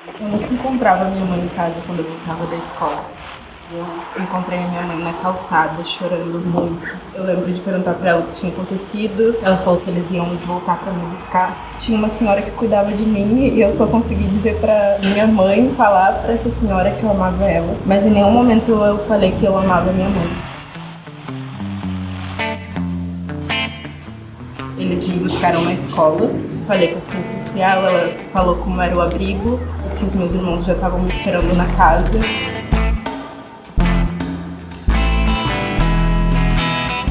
Eu nunca encontrava minha mãe em casa quando eu voltava da escola. Eu encontrei a minha mãe na calçada, chorando muito. Eu lembro de perguntar pra ela o que tinha acontecido. Ela falou que eles iam voltar pra me buscar. Tinha uma senhora que cuidava de mim e eu só consegui dizer pra minha mãe, falar pra essa senhora que eu amava ela. Mas em nenhum momento eu falei que eu amava minha mãe. Eles me buscaram na escola, falei com a assistente social, ela falou como era o abrigo, que os meus irmãos já estavam me esperando na casa.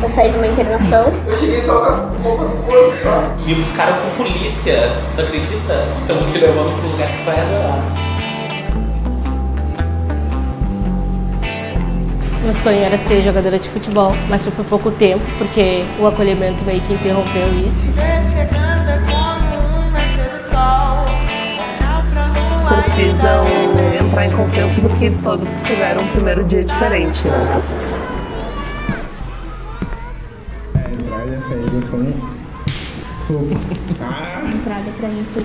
Eu saí de uma internação. Eu cheguei só com roupa do corpo, só. Me buscaram com polícia, tu acredita? Estamos te levando para um lugar que tu vai adorar. Meu sonho era ser jogadora de futebol, mas foi por pouco tempo, porque o acolhimento meio que interrompeu isso. Precisam entrar em consenso porque todos tiveram um primeiro dia diferente, né? A entrada e a saída são um soco. A entrada pra mim foi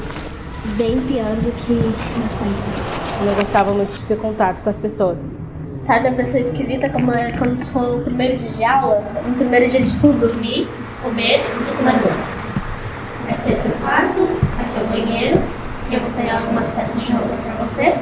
bem pior do que a saída. Eu não gostava muito de ter contato com as pessoas. Sabe a pessoa esquisita como se for o primeiro dia de aula? O primeiro dia de tudo, dormir, comer e mais outro. Aqui é seu quarto, aqui é o banheiro. Eu vou pegar algumas peças de roupa pra você.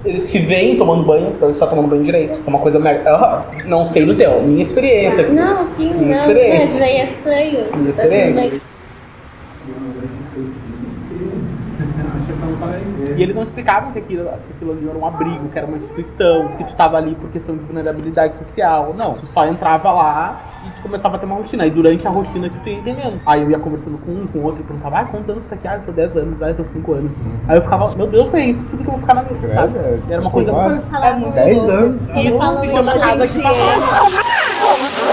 Eles te veem tomando banho, pra você estar tomando banho direito. Isso é uma coisa mega. Não sei do teu, minha experiência aqui. Não, sim, Minha não. experiência. Isso aí é estranho. Minha Tá tudo experiência. bem. E eles não explicavam que aquilo ali era um abrigo, que era uma instituição, que tu estava ali por questão de vulnerabilidade social. Não, tu só entrava lá e tu começava a ter uma rotina. E durante a rotina que tu ia entendendo. Aí eu ia conversando com um, com o outro, e perguntava, quantos anos tu tá aqui? Eu tô 10 anos, eu tô 5 anos. Aí eu ficava, meu Deus, é isso, tudo que eu vou ficar na vida, sabe? E era uma coisa... É muito 10 anos. Isso se chama casa de passagem.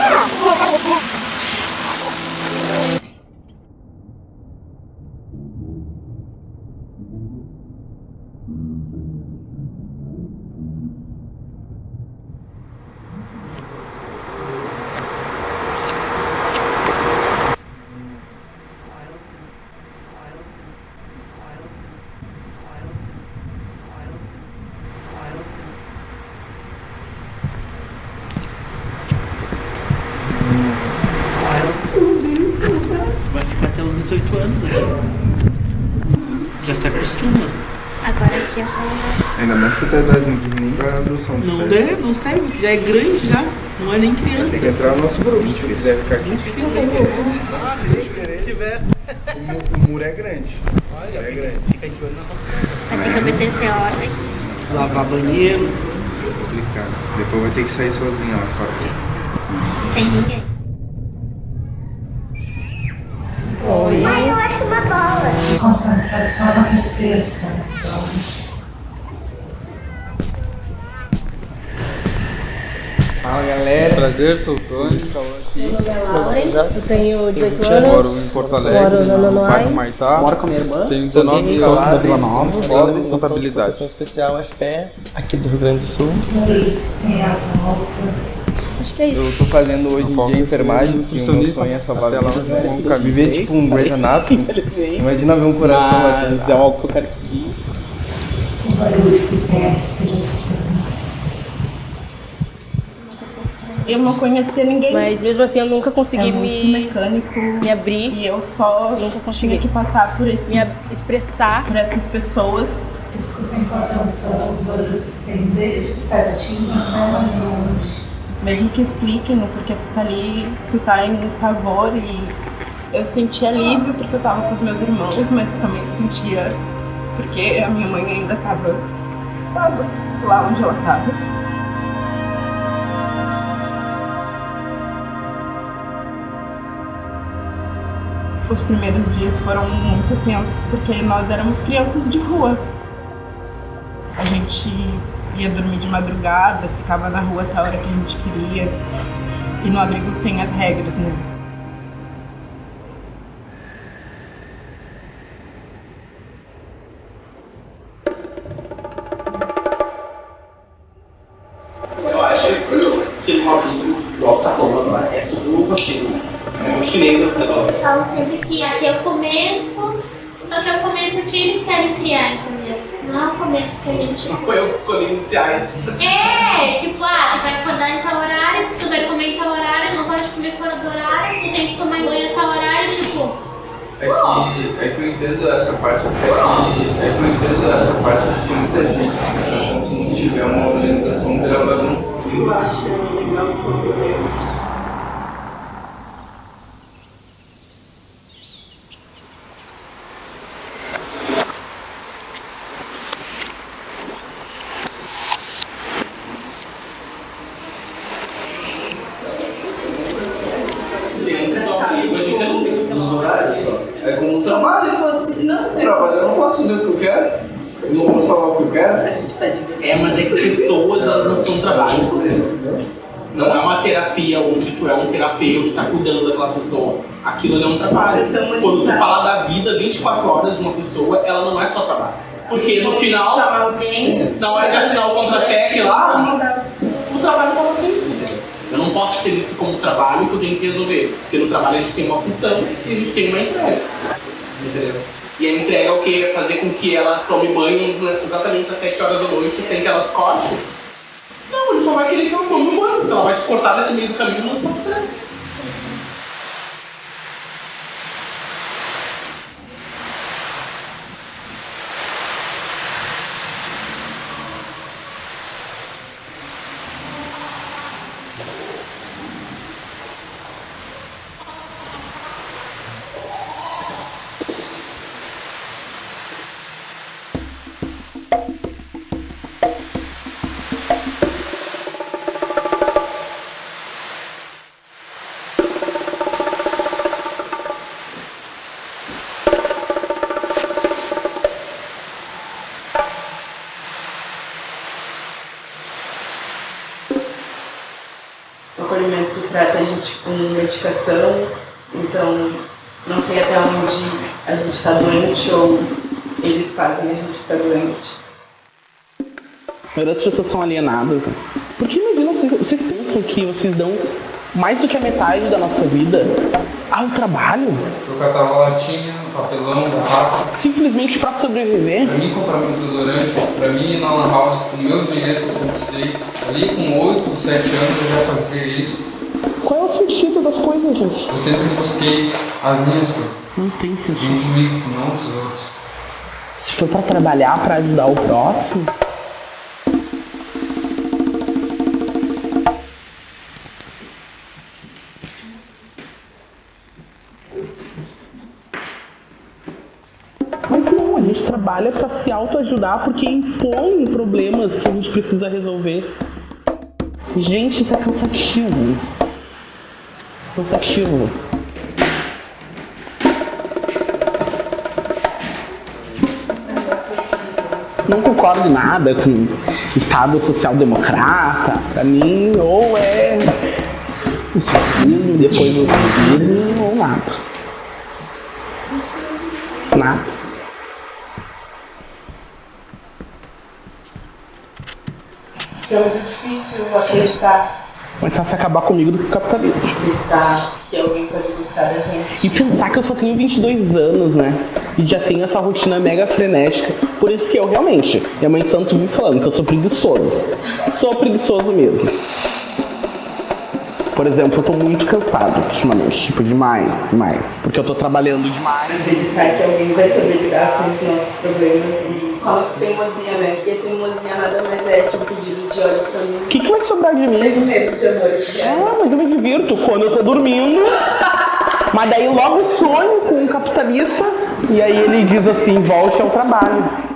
Vai ficar até os 18 anos aqui. Já se acostuma. Agora aqui eu só... Ainda mais que a tua idade não diz nem pra adoção. Não der, não serve, já é grande já. Não é nem criança. Tem que entrar no nosso grupo, se quiser ficar aqui. Se tiver. O muro é grande. Olha, É grande. fica de olho na tua cidade. Vai ter que obedecer ordens. Lavar banheiro. Complicado. Depois vai ter que sair sozinha lá fora. Sem ninguém. Ai, eu acho uma bola. Concentração na respiração. Fala galera. Prazer, sou o Tony, Cauã aqui. Meu nome é Lauren, eu tenho 18 Moro anos, em Porto moro Alegre, no no bairro Nonoai. Maitá. Moro com a minha irmã. Tenho 19 Sou anos, da Vila Nova. Foda e contabilidade. Educação Especial FPE, aqui do Rio Grande do Sul. Isso, tem a volta. Acho que é isso. Eu tô fazendo hoje em dia enfermagem, que o meu sonho é salvar até lá vidas, onde né? nunca Viver tipo um Grey's Anatomy. Imagina ver um coração batendo. É algo que eu quero seguir. O barulho que tem a respiração. Eu não conhecia ninguém. Mas mesmo assim eu nunca consegui É muito me mecânico. abrir, E eu só Nunca consegui. tinha que passar por, me expressar. por essas pessoas. Escutem com atenção os barulhos que tem desde pertinho até mais longe. Mesmo que expliquem no porquê tu tá ali, tu tá em pavor. E eu senti alívio porque eu tava com os meus irmãos, mas também sentia porque a minha mãe ainda tava lá onde ela tava. Os primeiros dias foram muito tensos porque nós éramos crianças de rua. A gente ia dormir de madrugada, ficava na rua até a hora que a gente queria. E no abrigo tem as regras, né? rotineiro do negócio. Eles falam sempre que aqui é o começo, só que é o começo que eles querem criar, entendeu? Não é o começo que a gente... Não foi eu que escolhi iniciais. Tipo, tu vai acordar em tal horário, tu vai comer em tal horário, não pode comer fora do horário, tu tem que tomar banho em tal horário, tipo... É que eu entendo essa parte, porque muita gente, se não tiver uma orientação, vira bagunça. Eu acho legal esse problema. É como trabalho. Se fosse. Não, Trabalho, eu não posso fazer o que eu quero. Eu não posso falar o que eu quero. a gente tá divertindo. Mas é que pessoas, elas não são trabalhos. Não é uma terapia onde tu é um terapeuta que tá cuidando daquela pessoa. Aquilo ali é um trabalho. Quando tu fala da vida 24 horas de uma pessoa, ela não é só trabalho. Porque no final, Chamar alguém. na hora de assinar o contra-cheque lá, o trabalho tava feito. Eu não posso ter isso como trabalho que eu tenho que resolver. Porque no trabalho a gente tem uma função e a gente tem uma entrega. Entendeu? E a entrega é o quê? É fazer com que elas tomem banho exatamente às 7 horas da noite sem que elas cortem. Não, ele só vai querer que ela tome um banho. Se ela vai se cortar nesse meio do caminho, não está certo. O acolhimento trata a gente com medicação, então não sei até onde a gente está doente ou eles fazem a gente ficar doente. A maioria das pessoas são alienadas, né? Porque imagina, vocês pensam que vocês dão mais do que a metade da nossa vida ao trabalho? Eu catava latinha, papelão, garrafa. Simplesmente pra sobreviver? Pra mim comprar meu desodorante, pra mim ir na lan house com o meu dinheiro que eu conquistei. Ali com 8, 7 anos eu já fazia isso. Qual é o sentido das coisas, gente? Eu sempre busquei as minhas coisas. Não tem sentido. Gente rico, não dos outros. Se for pra trabalhar, pra ajudar o próximo... Mas não, a gente trabalha pra se autoajudar porque impõe problemas que a gente precisa resolver. Gente, isso é cansativo. Cansativo. Não concordo em nada com o Estado social-democrata. Pra mim, ou é o socialismo, depois o comunismo, ou nada. Nada. É muito difícil acreditar. Mais fácil acabar comigo do que o capitalismo. Acreditar que alguém pode gostar da gente. E pensar que eu só tenho 22 anos, né? E já tenho essa rotina mega frenética. Por isso que eu realmente, minha mãe de santo vive falando que eu sou preguiçoso. Sou preguiçoso mesmo. Por exemplo, eu tô muito cansado ultimamente, tipo, demais. Porque eu tô trabalhando demais. Acreditar que alguém vai saber lidar com os nossos problemas e fala se teimosia, né? Porque teimosia nada mais é que um pedido de olho pra mim. O que vai sobrar de mim? Tenho medo de amor. Mas eu me divirto quando eu tô dormindo. Mas daí logo sonho com um capitalista. E aí ele diz assim, volte ao trabalho.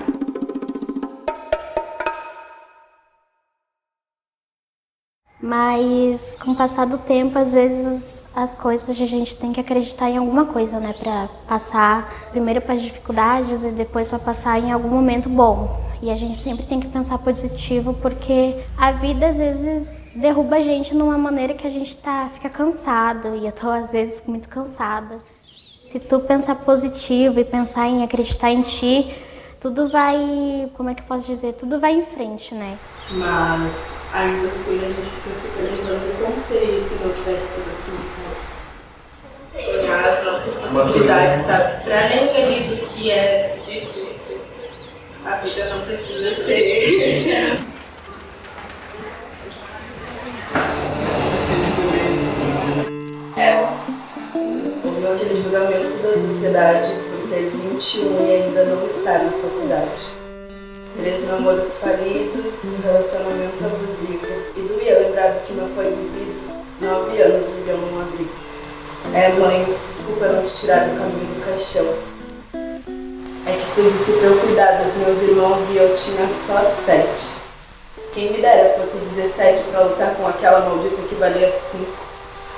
Mas com o passar do tempo, às vezes as coisas a gente tem que acreditar em alguma coisa, né? Pra passar primeiro para as dificuldades e depois para passar em algum momento bom. E a gente sempre tem que pensar positivo, porque a vida às vezes derruba a gente numa maneira que a gente fica cansado. E eu tô às vezes muito cansada. Se tu pensar positivo e pensar em acreditar em ti, tudo vai, como é que eu posso dizer? Tudo vai em frente, né? Mas ainda assim a gente fica se perguntando como seria se não tivesse sido assim, sabe? possibilidades, sabe? Pra além ali do que é dito, a vida não precisa ser. Houve aquele julgamento da sociedade por ter 21 e ainda não estar na faculdade. 3 namoros falidos, um relacionamento abusivo. E doía lembrar do que não foi vivido. 9 anos viveu num abrigo. Mãe, desculpa não te tirar do caminho do caixão. É que tu disse pra eu cuidar dos meus irmãos e eu tinha só 7. Quem me dera fosse 17 pra lutar com aquela maldita que valia 5.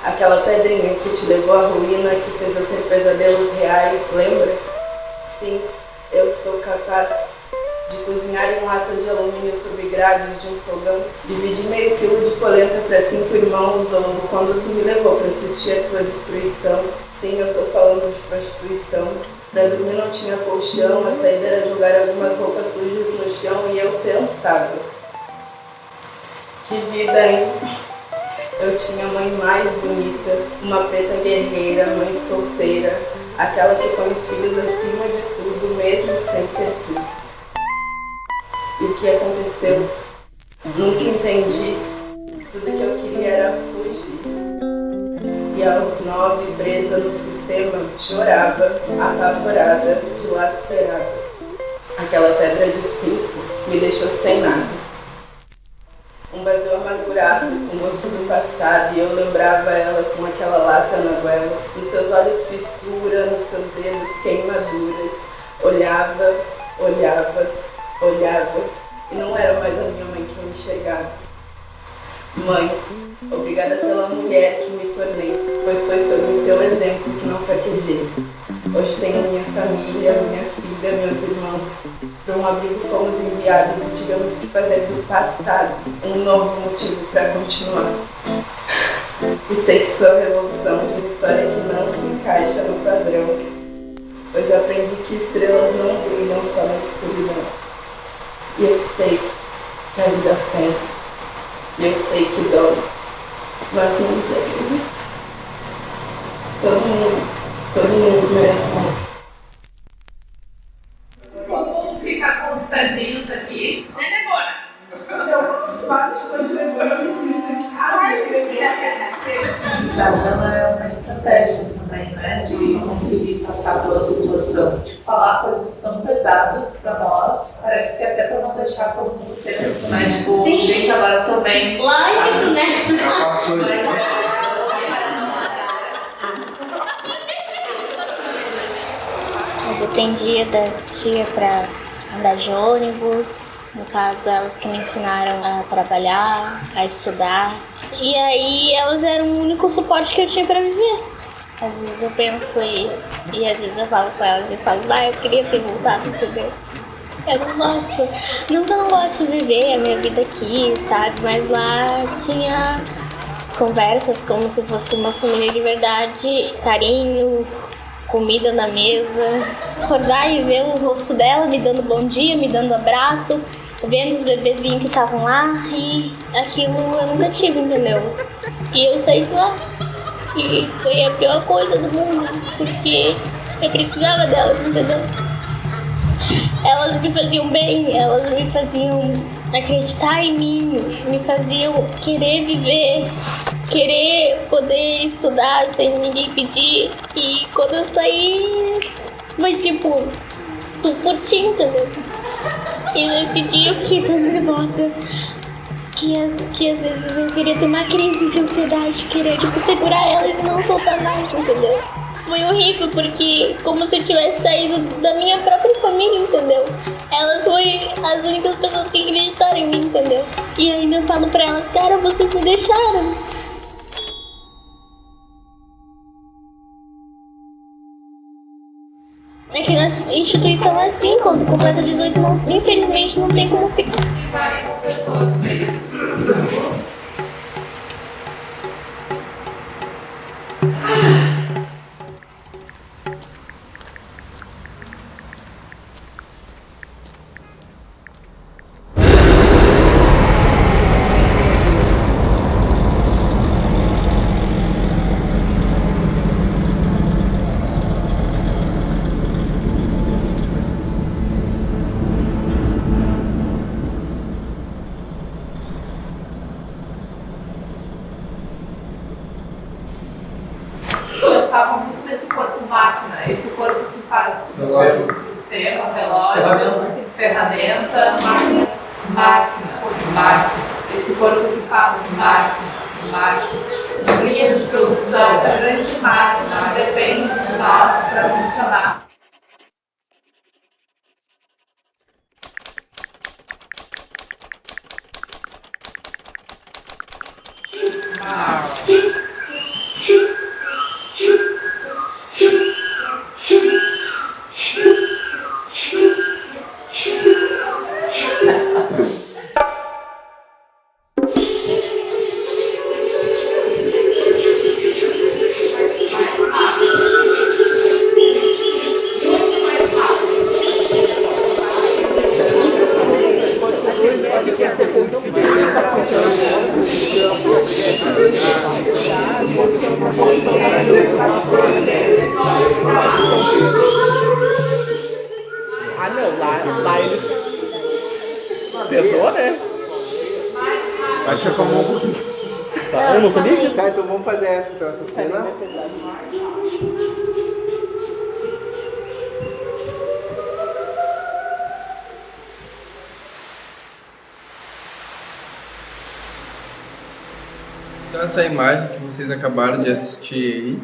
Aquela pedrinha que te levou à ruína, que fez eu ter pesadelos reais, lembra? Sim, eu sou capaz de cozinhar em latas de alumínio sob grades de um fogão, dividir meio quilo de polenta para 5 irmãos, ou quando tu me levou para assistir a tua destruição. Sim, eu tô falando de prostituição. Pra dormir não tinha colchão, a saída era jogar algumas roupas sujas no chão e eu pensava, que vida, hein? Eu tinha a mãe mais bonita, uma preta guerreira, mãe solteira, aquela que põe os filhos acima de tudo, mesmo sem ter tudo. E o que aconteceu? Nunca entendi. Tudo que eu queria era fugir. E aos 9, presa no sistema, chorava, apavorada, dilacerada. Aquela pedra de 5 me deixou sem nada. Um vazio amargurado, com gosto do passado, e eu lembrava ela com aquela lata na goela. Nos seus olhos fissura, nos seus dedos queimaduras. Olhava, olhava, olhava, e não era mais a minha mãe que me enxergava. Mãe, obrigada pela mulher que me tornei, pois foi sob o teu exemplo que não fraquejei. Hoje tenho minha família, minha filha, meus irmãos. Para um abrigo fomos enviados e tivemos que fazer do passado um novo motivo para continuar. E sei que sou a revolução de uma história que não se encaixa no padrão, pois aprendi que estrelas não brilham só na escuridão. E eu sei que a vida pesa, e eu sei que dói, mas não desacredito. Todo mundo merece amor. Vamos ficar com os pezinhos aqui. Isabela é uma estratégia também, né? De conseguir passar pela situação. De falar coisas tão pesadas pra nós, parece que até pra não deixar todo mundo tenso, né? Tipo, gente, agora também. Lógico, né? Já passou. Eu dependia das tias pra andar de ônibus, no caso elas que me ensinaram a trabalhar, a estudar. E aí elas eram o único suporte que eu tinha pra viver. Às vezes eu penso e às vezes eu falo com elas e falo, eu queria ter voltado, entendeu? Eu não gosto, nunca não gosto de viver a minha vida aqui, sabe? Mas lá tinha conversas como se fosse uma família de verdade, carinho, comida na mesa, acordar e ver o rosto dela me dando bom dia, me dando abraço, vendo os bebezinhos que estavam lá, e aquilo eu nunca tive, entendeu? E eu saí de lá, e foi a pior coisa do mundo, porque eu precisava delas, entendeu? Elas me faziam bem, elas me faziam acreditar em mim, me faziam querer viver, querer poder estudar sem ninguém pedir. E quando eu saí, foi tipo, tudo por ti, entendeu? E nesse dia eu fiquei tão nervosa que às vezes eu queria ter uma crise de ansiedade, queria tipo segurar elas e não soltar mais, entendeu? Foi horrível, porque como se eu tivesse saído da minha própria família, entendeu? Elas foram as únicas pessoas que acreditaram em mim, entendeu? E ainda eu falo pra elas, cara, vocês me deixaram. É que na instituição é assim, quando completa 18, infelizmente não tem como ficar. Sistema, relógio, ferramenta, máquina. Esse corpo que faz máquina. Linha de produção, grande máquina, depende de nós para funcionar. Ah, não, lá ele pesou, né? Bate com a mão. Eu não sabia disso. Tá, então vamos fazer essa cena. Então essa imagem que vocês acabaram de assistir aí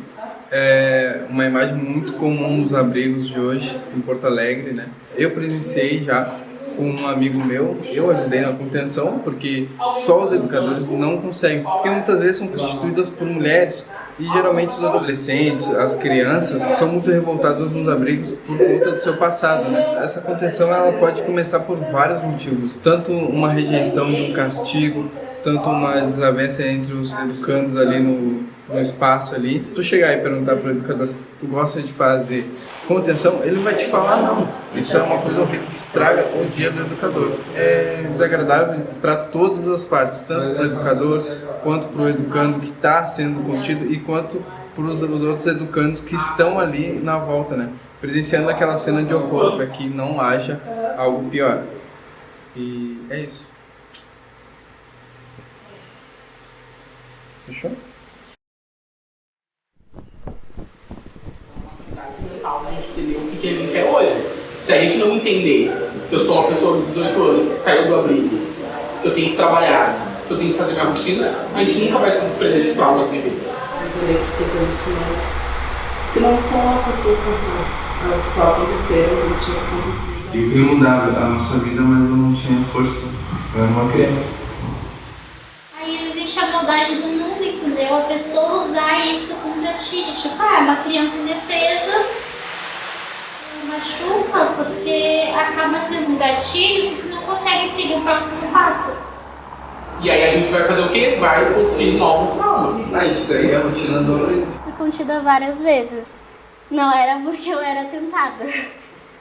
é uma imagem muito comum nos abrigos de hoje em Porto Alegre, né? Eu presenciei já com um amigo meu, eu ajudei na contenção, porque só os educadores não conseguem, porque muitas vezes são constituídas por mulheres e geralmente os adolescentes, as crianças, são muito revoltadas nos abrigos por conta do seu passado, né? Essa contenção ela pode começar por vários motivos, tanto uma rejeição de um castigo, tanto uma desavença entre os educandos ali no espaço ali. Se tu chegar e perguntar para o educador, tu gosta de fazer contenção, ele vai te falar não. Isso é uma coisa horrível que estraga o dia do educador. É desagradável para todas as partes, tanto para o educador, quanto para o educando que está sendo contido e quanto para os outros educandos que estão ali na volta, né? Presenciando aquela cena de horror, para que não haja algo pior. E é isso. Fechou? A gente entender o que a gente é hoje. Se a gente não entender que eu sou uma pessoa de 18 anos que saiu do abrigo, que eu tenho que trabalhar, que eu tenho que fazer minha rotina, a gente nunca vai se desprender de traumas vividos. Tem coisas que não são nossa culpa, elas só aconteceram quando tinha que acontecer. Eu queria mudar a nossa vida, mas eu não tinha força. Eu era uma criança. Aí existe a maldade do mundo, entendeu? A pessoa usar isso contra ti, de tipo, uma criança indefesa machuca, porque acaba sendo um gatilho que tu não consegue seguir o próximo passo. E aí a gente vai fazer o quê? Vai construir novos traumas. Ah, isso aí é a rotina do abrigo. Fui contida várias vezes. Não era porque eu era tentada.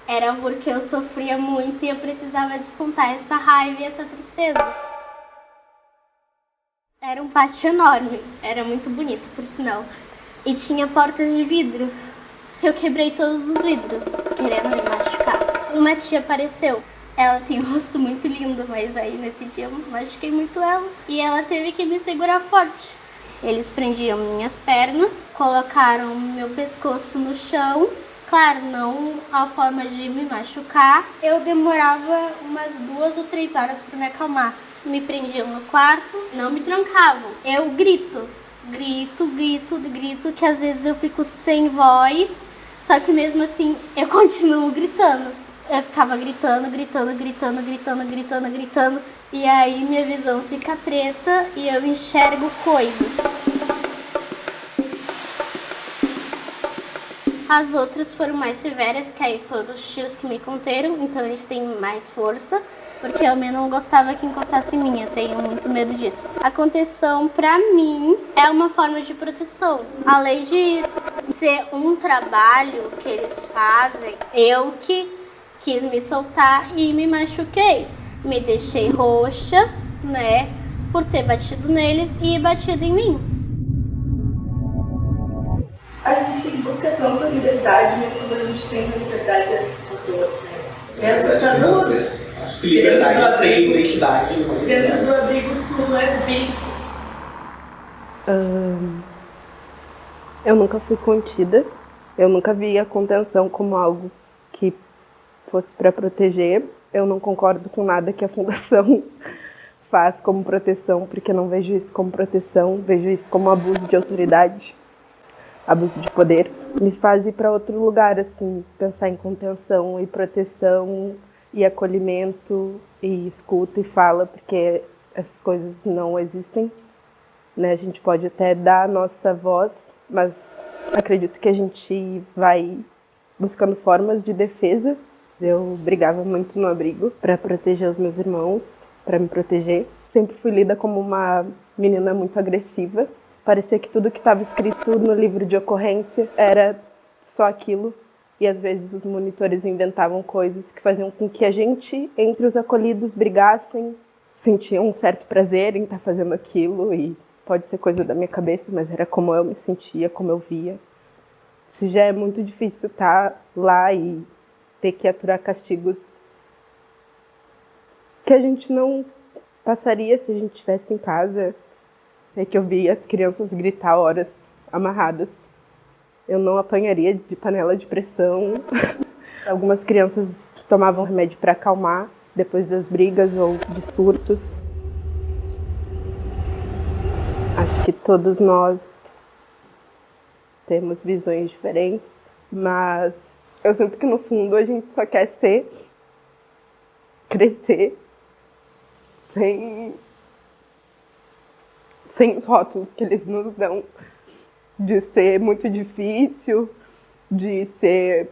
Era porque eu sofria muito e eu precisava descontar essa raiva e essa tristeza. Era um pátio enorme, era muito bonito, por sinal. E tinha portas de vidro. Eu quebrei todos os vidros, querendo me machucar. Uma tia apareceu. Ela tem um rosto muito lindo, mas aí nesse dia eu machuquei muito ela. E ela teve que me segurar forte. Eles prendiam minhas pernas, colocaram meu pescoço no chão. Claro, não a forma de me machucar. Eu demorava umas 2 ou 3 horas para me acalmar. Me prendiam no quarto, não me trancavam. Eu grito, que às vezes eu fico sem voz. Só que mesmo assim, eu continuo gritando. Eu ficava gritando. E aí minha visão fica preta e eu enxergo coisas. As outras foram mais severas, que aí foram os tios que me contaram, então eles têm mais força, porque eu não gostava que encostasse em mim, eu tenho muito medo disso. A contenção, pra mim, é uma forma de proteção. Além de ser um trabalho que eles fazem, eu que quis me soltar e me machuquei. Me deixei roxa, né, por ter batido neles e batido em mim. A gente busca tanto a liberdade, mas quando a gente tem a liberdade é assustador, né? É assustador. Acho que liberdade sem identidade. Dentro do abrigo tudo é visto. Eu nunca fui contida. Eu nunca vi a contenção como algo que fosse para proteger. Eu não concordo com nada que a Fundação faz como proteção, porque não vejo isso como proteção, vejo isso como abuso de autoridade, abuso de poder. Me faz ir para outro lugar, assim, pensar em contenção e proteção e acolhimento e escuta e fala, porque essas coisas não existem, né? A gente pode até dar a nossa voz, mas acredito que a gente vai buscando formas de defesa. Eu brigava muito no abrigo para proteger os meus irmãos, para me proteger. Sempre fui lida como uma menina muito agressiva. Parecia que tudo que estava escrito no livro de ocorrência era só aquilo. E às vezes os monitores inventavam coisas que faziam com que a gente, entre os acolhidos, brigassem, sentiam um certo prazer em estar fazendo aquilo. E pode ser coisa da minha cabeça, mas era como eu me sentia, como eu via. Se já é muito difícil estar lá e ter que aturar castigos que a gente não passaria se a gente estivesse em casa. É que eu via as crianças gritar horas amarradas. Eu não apanharia de panela de pressão. Algumas crianças tomavam remédio para acalmar depois das brigas ou de surtos. Acho que todos nós temos visões diferentes, mas eu sinto que no fundo a gente só quer crescer, sem os rótulos que eles nos dão, de ser muito difícil, de ser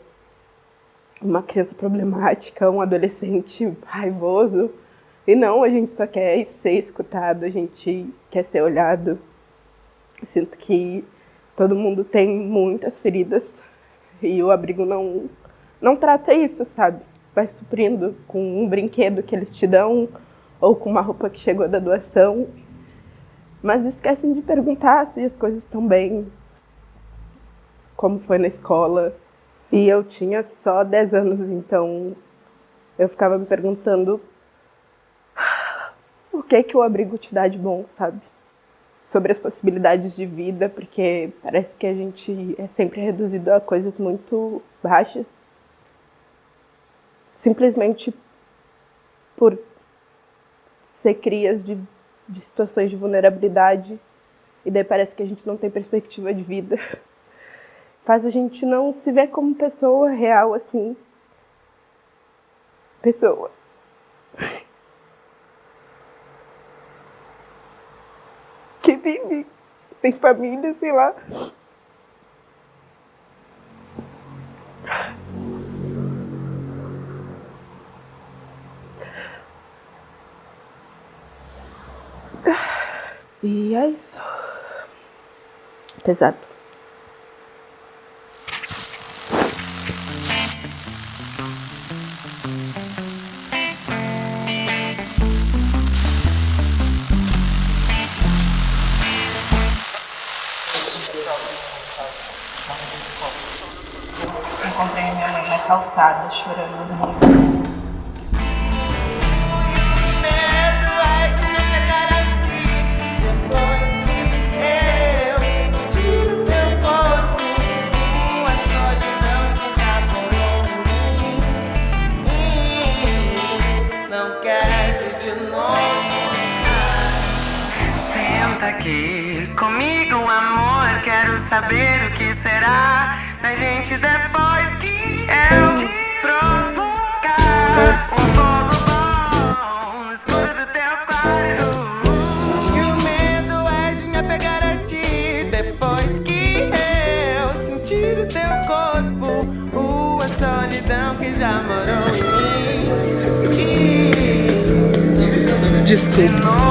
uma criança problemática, um adolescente raivoso. E não, a gente só quer ser escutado, a gente quer ser olhado. Eu sinto que todo mundo tem muitas feridas e o abrigo não trata isso, sabe? Vai suprindo com um brinquedo que eles te dão ou com uma roupa que chegou da doação. Mas esquecem de perguntar se as coisas estão bem, como foi na escola. E eu tinha só 10 anos, então eu ficava me perguntando o que o abrigo te dá de bom, sabe? Sobre as possibilidades de vida, porque parece que a gente é sempre reduzido a coisas muito baixas, simplesmente por ser crias de situações de vulnerabilidade, e daí parece que a gente não tem perspectiva de vida. Faz a gente não se ver como pessoa real, assim. Pessoa. Que vive, tem família, sei lá. E é isso. Pesado. Encontrei minha mãe na calçada, chorando muito. Aqui comigo, amor, quero saber o que será da gente depois que eu provocar um fogo bom no escuro do teu quarto. E o medo é de me apegar a ti depois que eu sentir o teu corpo, a solidão que já morou em mim. Desculpa.